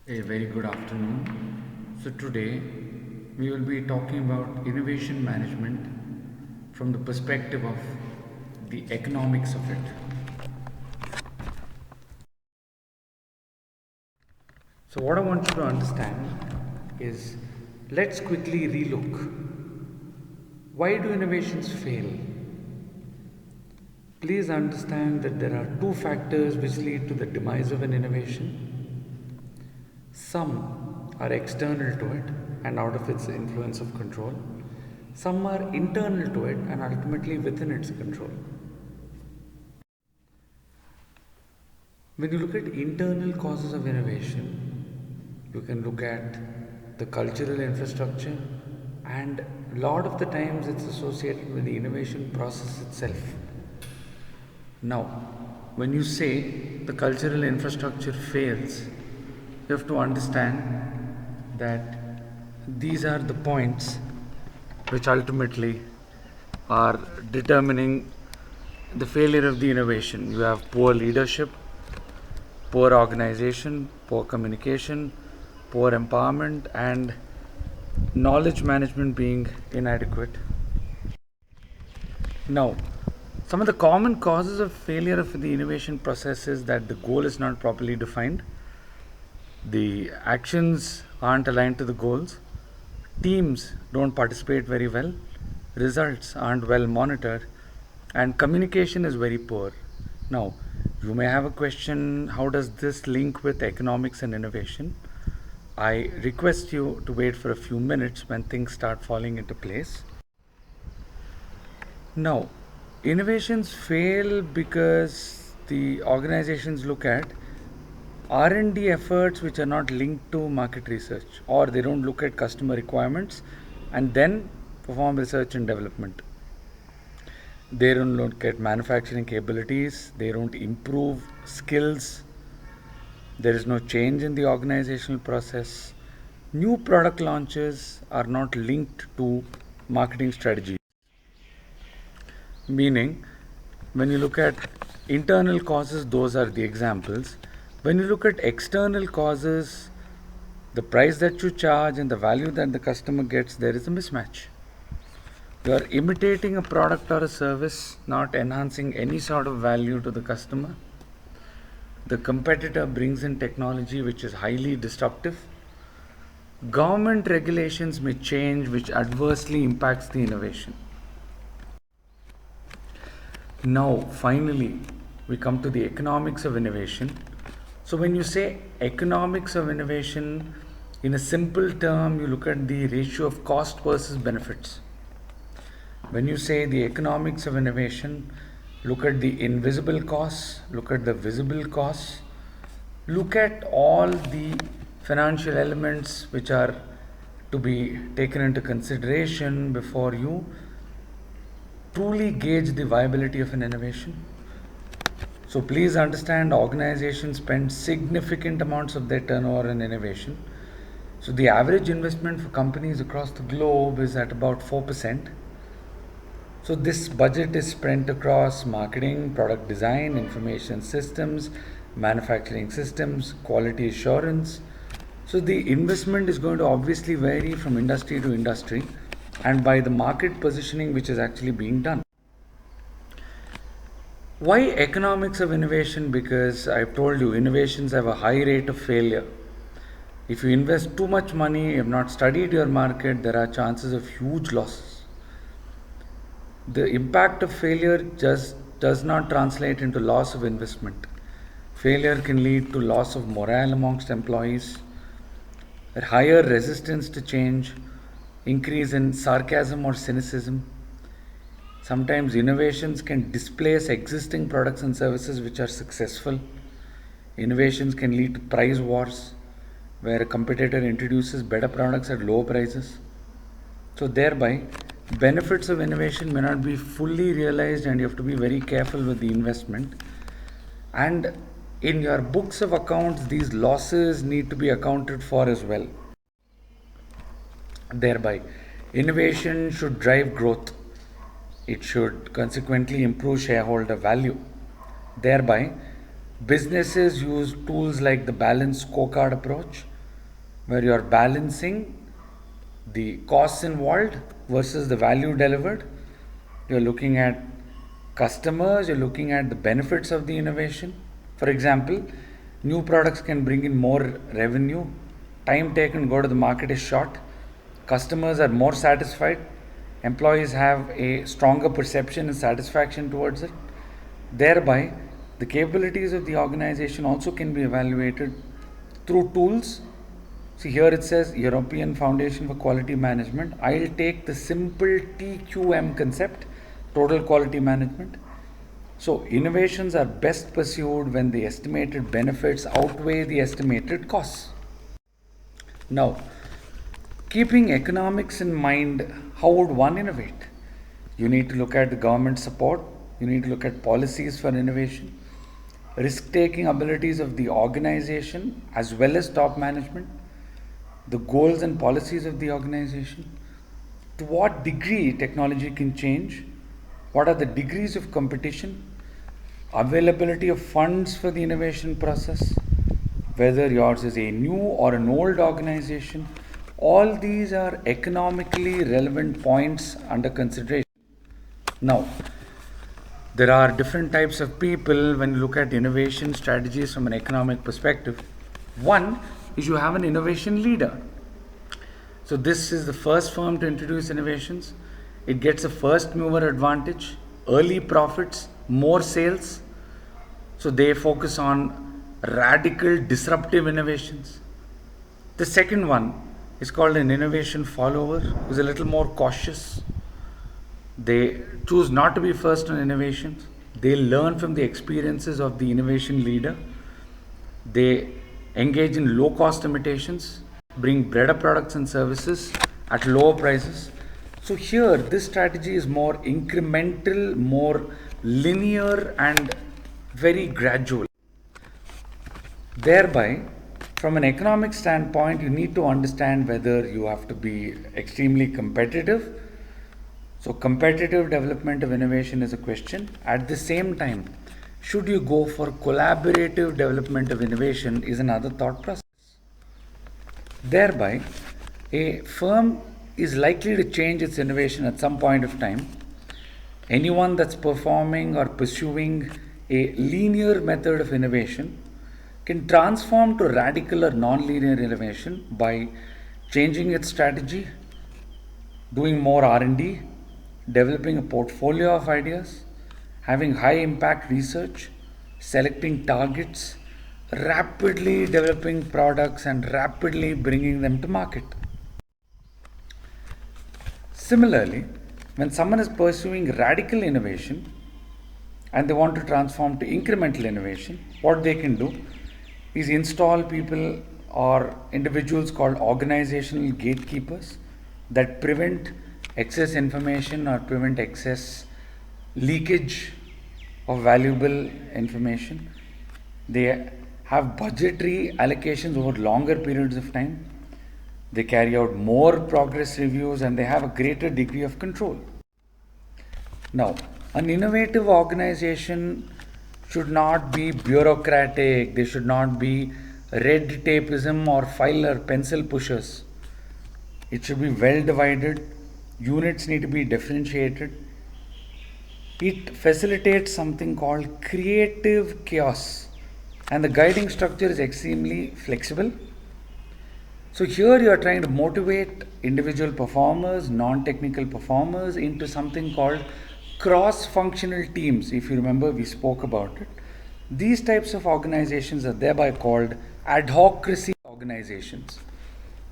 A very good afternoon. So, today we will be talking about innovation management from the perspective of the economics of it. So, what I want you to understand is let's quickly relook. Why do innovations fail? Please understand that there are two factors which lead to the demise of an innovation. Some are external to it and out of its influence of control. Some are internal to it and ultimately within its control. When you look at internal causes of innovation, you can look at the cultural infrastructure, and a lot of the times it's associated with the innovation process itself. Now, when you say the cultural infrastructure fails, you have to understand that these are the points which ultimately are determining the failure of the innovation. You have poor leadership, poor organization, poor communication, poor empowerment, and knowledge management being inadequate. Now, some of the common causes of failure of the innovation process is that the goal is not properly defined, the actions aren't aligned to the goals, teams don't participate very well, results aren't well monitored, and communication is very poor. Now, you may have a question, how does this link with economics and innovation? I request you to wait for a few minutes when things start falling into place. Now, innovations fail because the organizations look at R&D efforts which are not linked to market research, or they don't look at customer requirements and then perform research and development. They don't look at manufacturing capabilities, they don't improve skills, there is no change in the organizational process. New product launches are not linked to marketing strategy. Meaning, when you look at internal causes, those are the examples. When you look at external causes, the price that you charge and the value that the customer gets, there is a mismatch. You are imitating a product or a service, not enhancing any sort of value to the customer. The competitor brings in technology which is highly disruptive. Government regulations may change, which adversely impacts the innovation. Now, finally, we come to the economics of innovation. So, when you say economics of innovation, in a simple term, you look at the ratio of cost versus benefits. When you say the economics of innovation, look at the invisible costs, look at the visible costs, look at all the financial elements which are to be taken into consideration before you truly gauge the viability of an innovation. So please understand, organizations spend significant amounts of their turnover in innovation. So the average investment for companies across the globe is at about 4%. So this budget is spent across marketing, product design, information systems, manufacturing systems, quality assurance. So the investment is going to obviously vary from industry to industry and by the market positioning which is actually being done. Why economics of innovation? Because I've told you, innovations have a high rate of failure. If you invest too much money, you have not studied your market, there are chances of huge losses. The impact of failure just does not translate into loss of investment. Failure can lead to loss of morale amongst employees, higher resistance to change, increase in sarcasm or cynicism. Sometimes innovations can displace existing products and services which are successful. Innovations can lead to price wars, where a competitor introduces better products at lower prices. So, thereby, benefits of innovation may not be fully realized, and you have to be very careful with the investment. And in your books of accounts, these losses need to be accounted for as well. Thereby, innovation should drive growth, it should consequently improve shareholder value. Thereby, businesses use tools like the balanced scorecard approach, where you are balancing the costs involved versus the value delivered. You're looking at customers, you're looking at the benefits of the innovation. For example, new products can bring in more revenue, time taken to go to the market is short, customers are more satisfied, employees have a stronger perception and satisfaction towards it. Thereby, the capabilities of the organization also can be evaluated through tools. See, here it says European Foundation for Quality Management. I'll take the simple TQM concept, total quality management. So, innovations are best pursued when the estimated benefits outweigh the estimated costs. Now, keeping economics in mind, how would one innovate? You need to look at the government support, you need to look at policies for innovation, risk taking abilities of the organization as well as top management, the goals and policies of the organization, to what degree technology can change, what are the degrees of competition, availability of funds for the innovation process, whether yours is a new or an old organization. All these are economically relevant points under consideration. Now, there are different types of people when you look at innovation strategies from an economic perspective. One is you have an innovation leader. So this is the first firm to introduce innovations. It gets a first mover advantage, early profits, more sales. So they focus on radical disruptive innovations. The second one is called an innovation follower, who's a little more cautious. They choose not to be first on innovations. They learn from the experiences of the innovation leader. They engage in low cost imitations, bring better products and services at lower prices. So here, this strategy is more incremental, more linear, and very gradual. Thereby, from an economic standpoint, you need to understand whether you have to be extremely competitive. So, competitive development of innovation is a question. At the same time, should you go for collaborative development of innovation is another thought process. Thereby, a firm is likely to change its innovation at some point of time. Anyone that's performing or pursuing a linear method of innovation can transform to radical or non-linear innovation by changing its strategy, doing more R&D, developing a portfolio of ideas, having high impact research, selecting targets, rapidly developing products and rapidly bringing them to market. Similarly, when someone is pursuing radical innovation and they want to transform to incremental innovation, what they can do is install people or individuals called organizational gatekeepers that prevent excess information or prevent excess leakage of valuable information. They have budgetary allocations over longer periods of time. They carry out more progress reviews and they have a greater degree of control. Now, an innovative organization should not be bureaucratic, they should not be red tapeism or file or pencil pushers. It should be well divided, units need to be differentiated. It facilitates something called creative chaos, and the guiding structure is extremely flexible. So here you are trying to motivate individual performers, non-technical performers into something called cross-functional teams. If you remember, we spoke about it. These types of organizations are thereby called adhocracy organizations.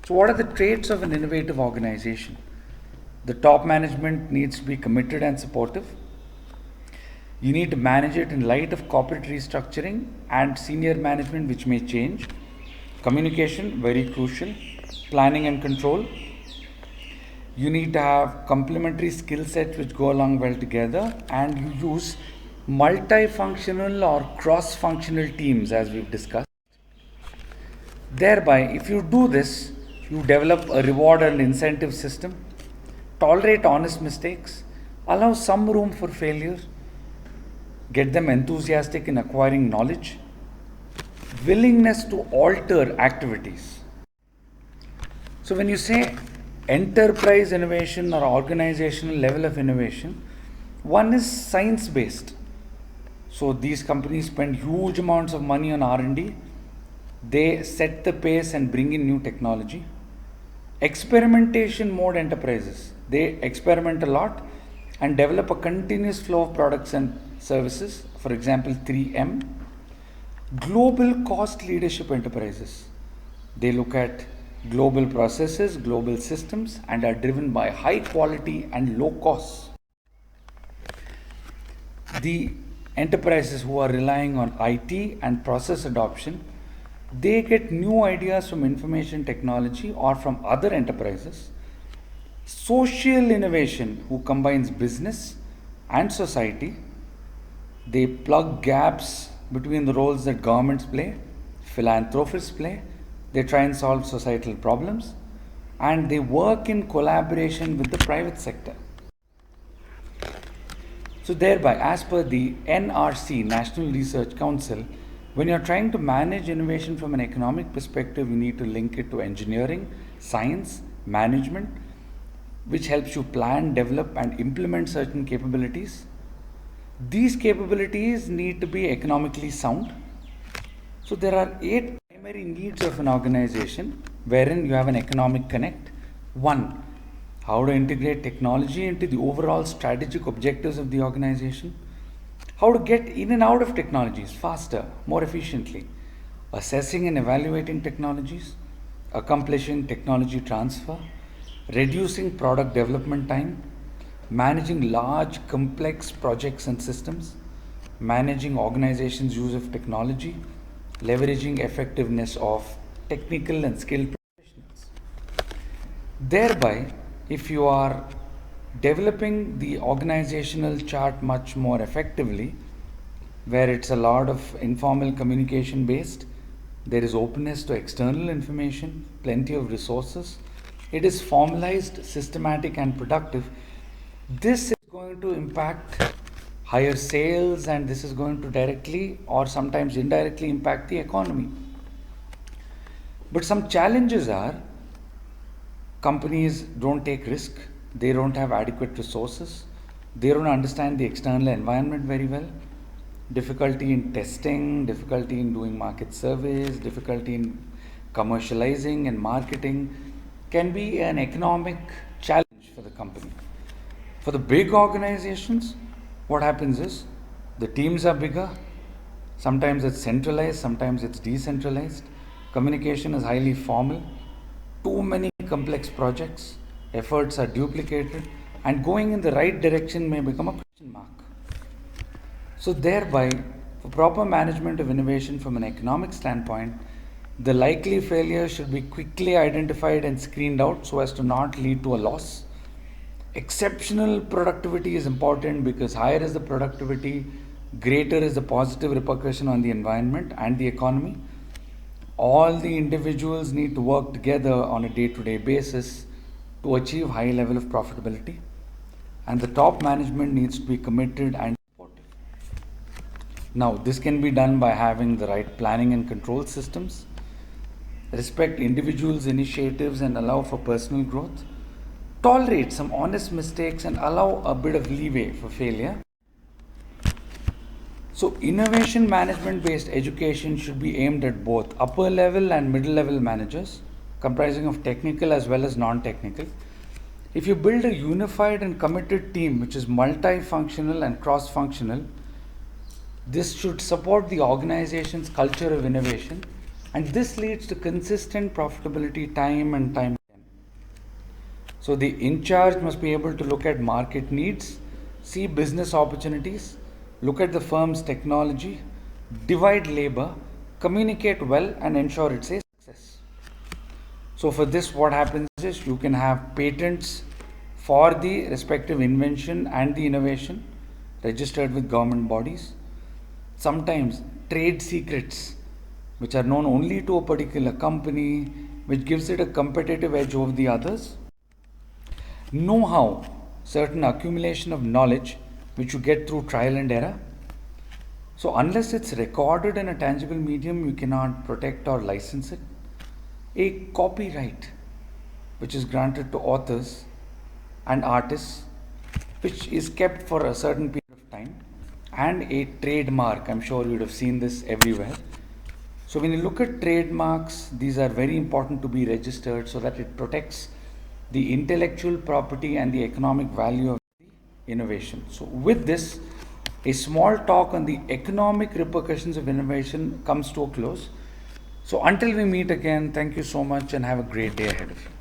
So what are the traits of an innovative organization? The top management needs to be committed and supportive. You need to manage it in light of corporate restructuring and senior management, which may change. Communication, very crucial. Planning and control. You need to have complementary skill sets which go along well together, and you use multifunctional or cross-functional teams as we've discussed. Thereby, if you do this, you develop a reward and incentive system, tolerate honest mistakes, allow some room for failure, get them enthusiastic in acquiring knowledge, willingness to alter activities. So when you say enterprise innovation or organizational level of innovation, one is science based. So these companies spend huge amounts of money on R&D. They set the pace and bring in new technology. Experimentation mode enterprises, they experiment a lot and develop a continuous flow of products and services. For example, 3M. Global cost leadership enterprises, they look at global processes, global systems, and are driven by high quality and low costs. The enterprises who are relying on IT and process adoption, they get new ideas from information technology or from other enterprises. Social innovation, who combines business and society, they plug gaps between the roles that governments play, philanthropists play. They try and solve societal problems, and they work in collaboration with the private sector. So thereby, as per the NRC, National Research Council, when you're trying to manage innovation from an economic perspective, you need to link it to engineering, science, management, which helps you plan, develop, and implement certain capabilities. These capabilities need to be economically sound. So there are 8 primary needs of an organization wherein you have an economic connect. 1, how to integrate technology into the overall strategic objectives of the organization. How to get in and out of technologies faster, more efficiently. Assessing and evaluating technologies. Accomplishing technology transfer. Reducing product development time. Managing large complex projects and systems. Managing organizations' use of technology. Leveraging effectiveness of technical and skilled professionals. Thereby, if you are developing the organizational chart much more effectively, where it's a lot of informal communication based, there is openness to external information, plenty of resources, it is formalized, systematic, and productive. This is going to impact higher sales, and this is going to directly or sometimes indirectly impact the economy. But some challenges are companies don't take risk, they don't have adequate resources, they don't understand the external environment very well, difficulty in testing, difficulty in doing market surveys, difficulty in commercializing and marketing can be an economic challenge for the company. For the big organizations, what happens is the teams are bigger, sometimes it's centralized, sometimes it's decentralized, communication is highly formal, too many complex projects, efforts are duplicated, and going in the right direction may become a question mark. So thereby, for proper management of innovation from an economic standpoint, the likely failure should be quickly identified and screened out so as to not lead to a loss. Exceptional productivity is important because higher is the productivity, greater is the positive repercussion on the environment and the economy. All the individuals need to work together on a day-to-day basis to achieve high level of profitability, and the top management needs to be committed and supportive. Now, this can be done by having the right planning and control systems, respect individuals' initiatives and allow for personal growth, tolerate some honest mistakes and allow a bit of leeway for failure. So, innovation management based education should be aimed at both upper level and middle level managers, comprising of technical as well as non technical. If you build a unified and committed team which is multifunctional and cross functional, this should support the organization's culture of innovation, and this leads to consistent profitability time and time again. So, the in charge must be able to look at market needs, see business opportunities, look at the firm's technology, divide labor, communicate well, and ensure it's a success. So for this, what happens is you can have patents for the respective invention and the innovation registered with government bodies. Sometimes trade secrets which are known only to a particular company, which gives it a competitive edge over the others. Know-how, certain accumulation of knowledge which you get through trial and error. So unless it's recorded in a tangible medium, you cannot protect or license it. A copyright. which is granted to authors and artists, which is kept for a certain period of time, and a trademark. I'm sure you'd have seen this everywhere. So when you look at trademarks, these are very important to be registered so that it protects the intellectual property and the economic value of the innovation. So with this, a small talk on the economic repercussions of innovation comes to a close. So until we meet again, thank you so much and have a great day ahead of you.